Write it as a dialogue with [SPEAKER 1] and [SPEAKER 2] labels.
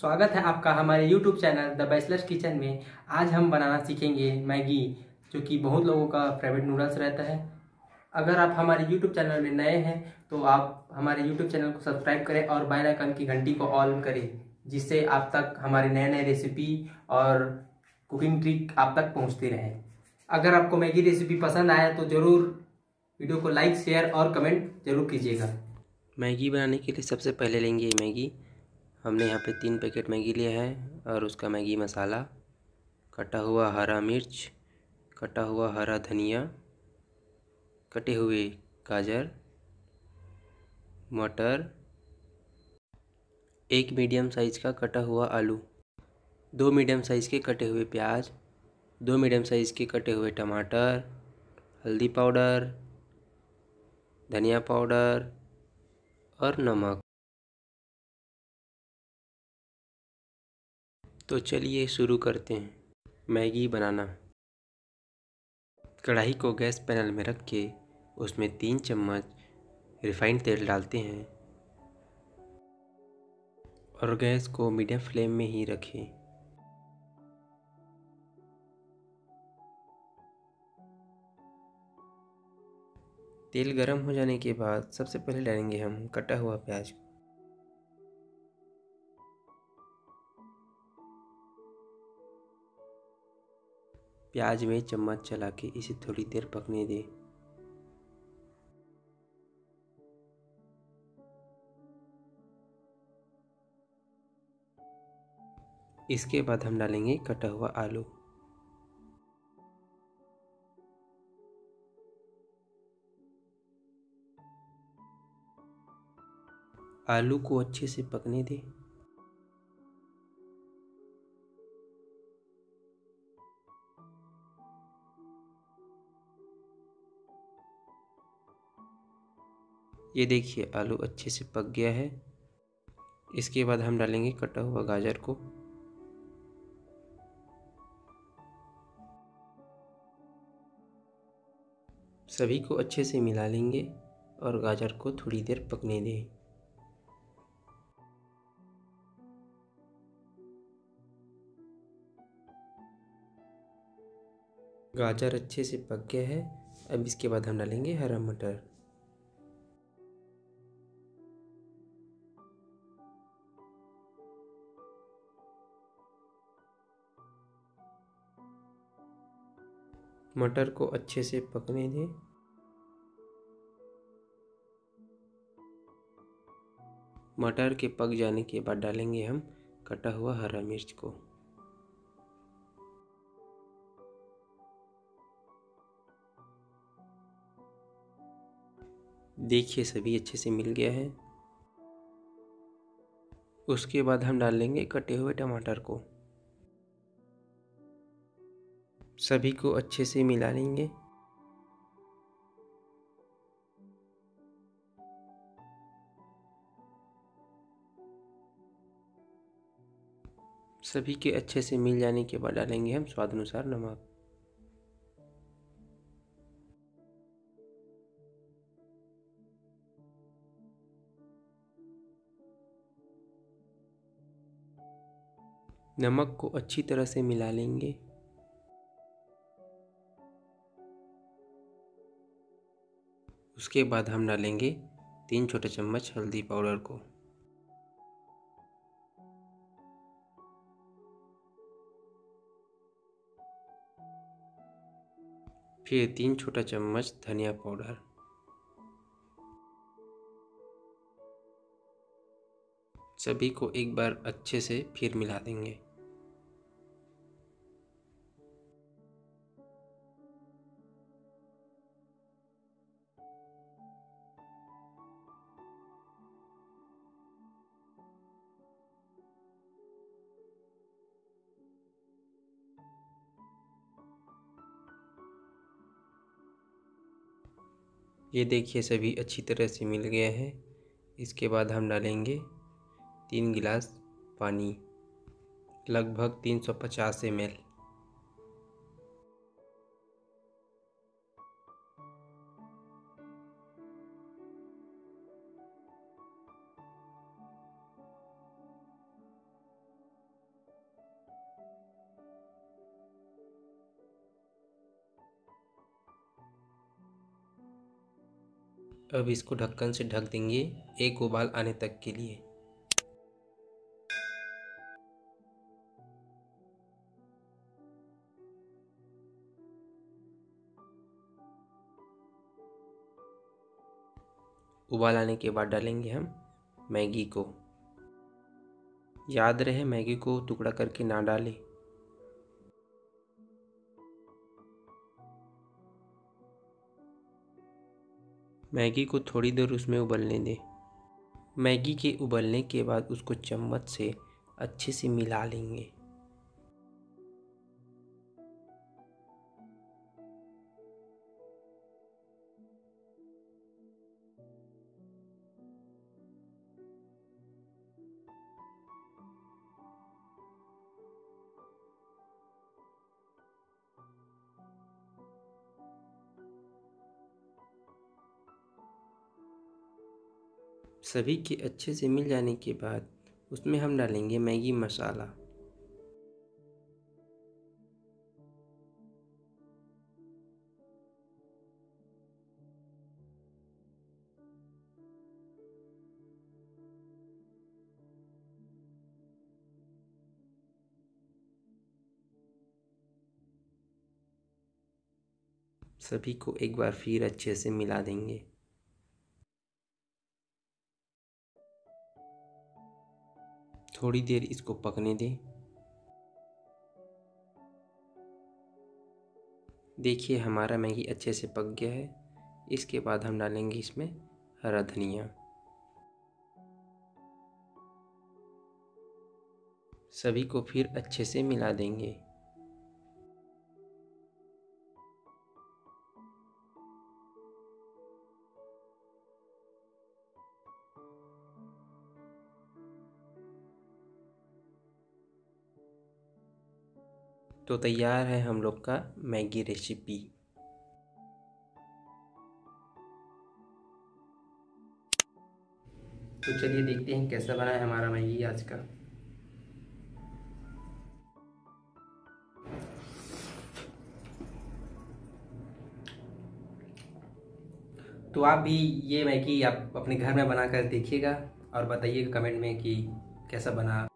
[SPEAKER 1] स्वागत है आपका हमारे YouTube channel the bachelors kitchen में। आज हम बनाना सीखेंगे मैगी, जो कि बहुत लोगों का फेवरेट नूडल्स रहता है। अगर आप हमारे YouTube चैनल में नए हैं तो आप हमारे YouTube चैनल को सब्सक्राइब करें और बेल आइकन की घंटी को ऑल करें, जिससे आप तक हमारे नए नए रेसिपी और कुकिंग ट्रिक आप तक पहुंचती रहे। अगर आपको मैगी रेसिपी पसंद आए तो ज़रूर वीडियो को लाइक, शेयर और कमेंट जरूर कीजिएगा।
[SPEAKER 2] मैगी बनाने के लिए सबसे पहले लेंगे मैगी। हमने यहाँ पे 3 पैकेट मैगी लिया है और उसका मैगी मसाला, कटा हुआ हरा मिर्च, कटा हुआ हरा धनिया, कटे हुए गाजर, मटर, एक मीडियम साइज़ का कटा हुआ आलू, 2 मीडियम साइज़ के कटे हुए प्याज, 2 मीडियम साइज़ के कटे हुए टमाटर, हल्दी पाउडर, धनिया पाउडर और नमक। तो चलिए शुरू करते हैं मैगी बनाना। कढ़ाई को गैस पैनल में रख के उसमें 3 चम्मच रिफाइंड तेल डालते हैं और गैस को मीडियम फ्लेम में ही रखें। तेल गर्म हो जाने के बाद सबसे पहले डालेंगे हम कटा हुआ प्याज। प्याज में चम्मच चला के इसे थोड़ी देर पकने दें। इसके बाद हम डालेंगे कटा हुआ आलू। आलू को अच्छे से पकने दें। ये देखिए आलू अच्छे से पक गया है। इसके बाद हम डालेंगे कटा हुआ गाजर को। सभी को अच्छे से मिला लेंगे और गाजर को थोड़ी देर पकने दें। गाजर अच्छे से पक गया है। अब इसके बाद हम डालेंगे हरा मटर। मटर को अच्छे से पकने दें। मटर के पक जाने के बाद डालेंगे हम कटा हुआ हरा मिर्च को। देखिए सभी अच्छे से मिल गया है। उसके बाद हम डाल लेंगे कटे हुए टमाटर को। सभी को अच्छे से मिला लेंगे। सभी के अच्छे से मिल जाने के बाद डालेंगे हम स्वाद अनुसार नमक। नमक को अच्छी तरह से मिला लेंगे। उसके बाद हम डालेंगे 3 छोटे चम्मच हल्दी पाउडर को। फिर 3 छोटा चम्मच धनिया पाउडर। सभी को एक बार अच्छे से फिर मिला देंगे। ये देखिए सभी अच्छी तरह से मिल गए हैं। इसके बाद हम डालेंगे 3 गिलास पानी, लगभग 350 ml। अब इसको ढक्कन से ढक देंगे एक उबाल आने तक के लिए। उबाल आने के बाद डालेंगे हम मैगी को। याद रहे मैगी को टुकड़ा करके ना डालें। मैगी को थोड़ी देर उसमें उबलने दें। मैगी के उबलने के बाद उसको चम्मच से अच्छे से मिला लेंगे। सभी के अच्छे से मिल जाने के बाद उसमें हम डालेंगे मैगी मसाला। सभी को एक बार फिर अच्छे से मिला देंगे। थोड़ी देर इसको पकने दें। देखिए हमारा मैगी अच्छे से पक गया है। इसके बाद हम डालेंगे इसमें हरा धनिया। सभी को फिर अच्छे से मिला देंगे। तो तैयार है हम लोग का मैगी रेसिपी।
[SPEAKER 1] तो चलिए देखते हैं कैसा बना है हमारा मैगी आज का। तो आप भी ये मैगी आप अपने घर में बनाकर देखिएगा और बताइएगा कमेंट में कि कैसा बना।